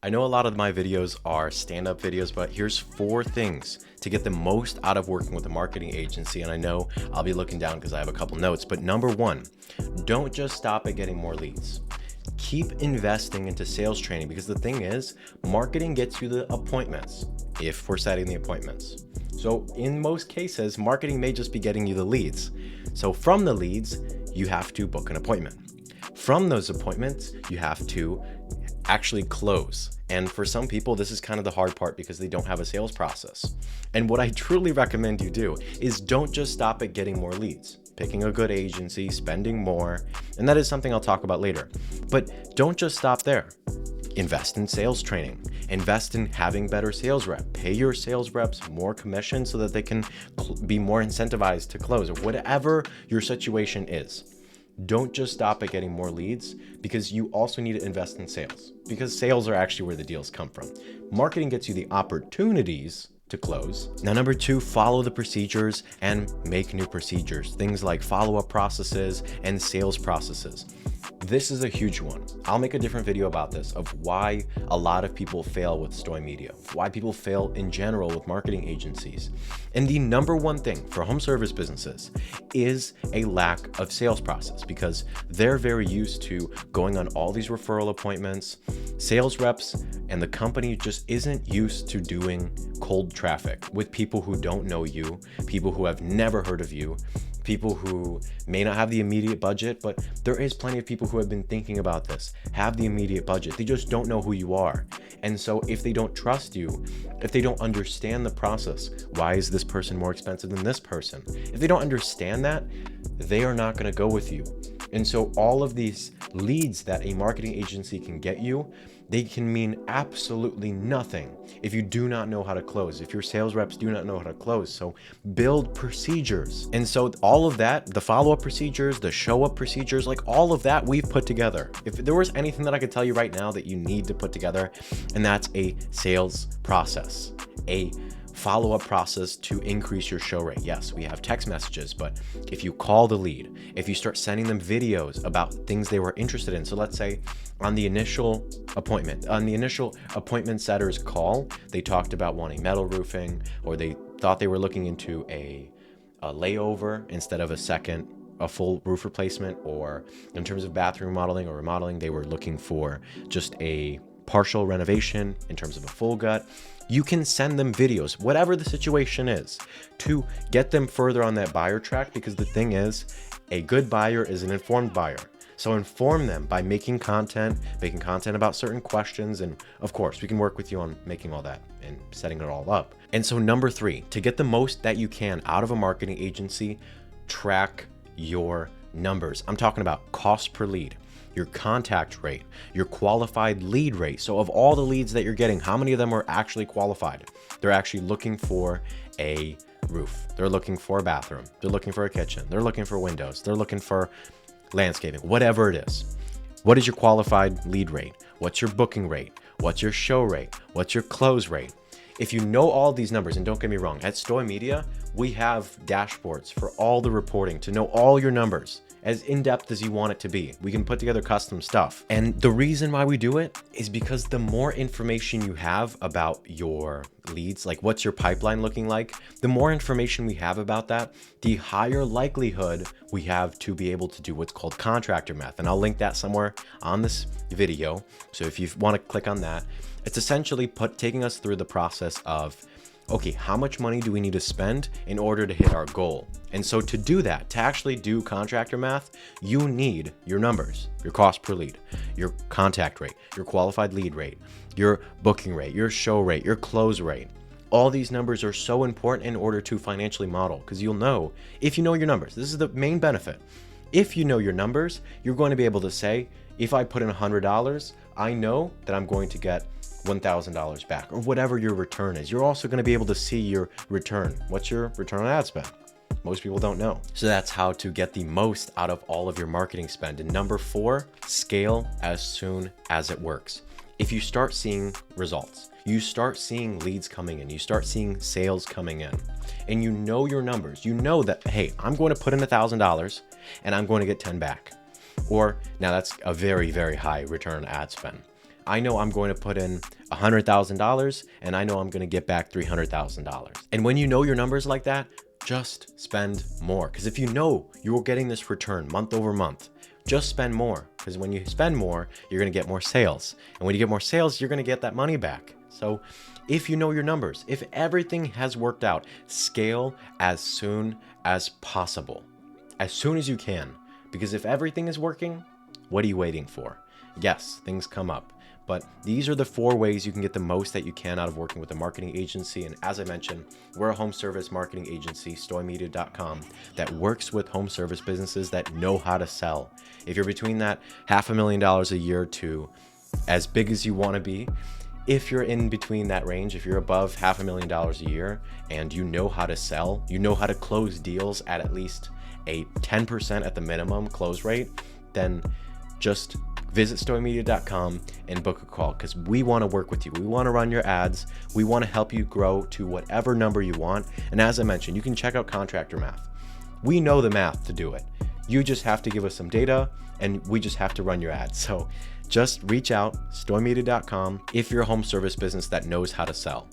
I know a lot of my videos are stand-up videos, but here's 4 things to get the most out of working with a marketing agency. And I know I'll be looking down because I have a couple notes, but number 1, don't just stop at getting more leads. Keep investing into sales training, because the thing is, marketing gets you the appointments if we're setting the appointments. So in most cases, marketing may just be getting you the leads. So from the leads, you have to book an appointment. From those appointments, you have to actually close. And for some people, this is kind of the hard part because they don't have a sales process. And what I truly recommend you do is don't just stop at getting more leads, picking a good agency, spending more, and that is something I'll talk about later. But don't just stop there. Invest in sales training, invest in having better sales rep, pay your sales reps more commission so that they can be more incentivized to close, or whatever your situation is. Don't just stop at getting more leads, because you also need to invest in sales, because sales are actually where the deals come from. Marketing gets you the opportunities to close. Now, number 2, follow the procedures and make new procedures. Things like follow-up processes and sales processes. This is a huge one. I'll make a different video about this, of why a lot of people fail with Stoy Media, why people fail in general with marketing agencies. And the number 1 thing for home service businesses is a lack of sales process, because they're very used to going on all these referral appointments. Sales reps and the company just isn't used to doing cold traffic with people who don't know you, people who have never heard of you, people who may not have the immediate budget, but there is plenty of people who have been thinking about this, have the immediate budget. They just don't know who you are. And so if they don't trust you, if they don't understand the process, why is this person more expensive than this person? If they don't understand that, they are not going to go with you. And so all of these leads that a marketing agency can get you, they can mean absolutely nothing if you do not know how to close, if your sales reps do not know how to close. So build procedures. And so all of that, the follow-up procedures, the show-up procedures, like all of that we've put together. If there was anything that I could tell you right now that you need to put together, and that's a sales process, a follow-up process to increase your show rate. Yes, we have text messages, but if you call the lead, if you start sending them videos about things they were interested in. So let's say on the initial appointment setter's call, they talked about wanting metal roofing, or they thought they were looking into a layover instead of a full roof replacement, or in terms of bathroom remodeling or remodeling, they were looking for just a partial renovation in terms of a full gut. You can send them videos, whatever the situation is, to get them further on that buyer track, because the thing is, a good buyer is an informed buyer. So inform them by making content about certain questions, and of course, we can work with you on making all that and setting it all up. And so number 3, to get the most that you can out of a marketing agency, track your numbers. I'm talking about cost per lead, your contact rate, your qualified lead rate. So of all the leads that you're getting, how many of them are actually qualified? They're actually looking for a roof. They're looking for a bathroom. They're looking for a kitchen. They're looking for windows. They're looking for landscaping, whatever it is. What is your qualified lead rate? What's your booking rate? What's your show rate? What's your close rate? If you know all these numbers, and don't get me wrong, at Stoy Media, we have dashboards for all the reporting to know all your numbers, as in-depth as you want it to be. We can put together custom stuff. And the reason why we do it is because the more information you have about your leads, like what's your pipeline looking like, the more information we have about that, the higher likelihood we have to be able to do what's called contractor math. And I'll link that somewhere on this video. So if you want to click on that, it's essentially taking us through the process of, okay, how much money do we need to spend in order to hit our goal? And so to do that, to actually do contractor math, you need your numbers, your cost per lead, your contact rate, your qualified lead rate, your booking rate, your show rate, your close rate. All these numbers are so important in order to financially model, because you'll know if you know your numbers. This is the main benefit. If you know your numbers, you're going to be able to say, if I put in $100, I know that I'm going to get $1,000 back, or whatever your return is. You're also going to be able to see your return. What's your return on ad spend? Most people don't know. So that's how to get the most out of all of your marketing spend. And number 4, scale as soon as it works. If you start seeing results, you start seeing leads coming in, you start seeing sales coming in, and you know your numbers, you know that, hey, I'm going to put in $1,000 and I'm going to get 10 back. Or now that's a very, very high return ad spend. I know I'm going to put in $100,000 and I know I'm going to get back $300,000. And when you know your numbers like that, just spend more. Because if you know you're getting this return month over month, just spend more. Because when you spend more, you're going to get more sales. And when you get more sales, you're going to get that money back. So if you know your numbers, if everything has worked out, scale as soon as possible, as soon as you can. Because if everything is working, what are you waiting for? Yes, things come up. But these are the 4 ways you can get the most that you can out of working with a marketing agency. And as I mentioned, we're a home service marketing agency, StoyMedia.com, that works with home service businesses that know how to sell. If you're between that $500,000 a year to as big as you want to be, if you're in between that range, if you're above $500,000 a year and you know how to sell, you know how to close deals at least a 10% at the minimum close rate, then just visit StoyMedia.com and book a call, because we want to work with you. We want to run your ads. We want to help you grow to whatever number you want. And as I mentioned, you can check out Contractor Math. We know the math to do it. You just have to give us some data and we just have to run your ads. So just reach out, StoyMedia.com, if you're a home service business that knows how to sell.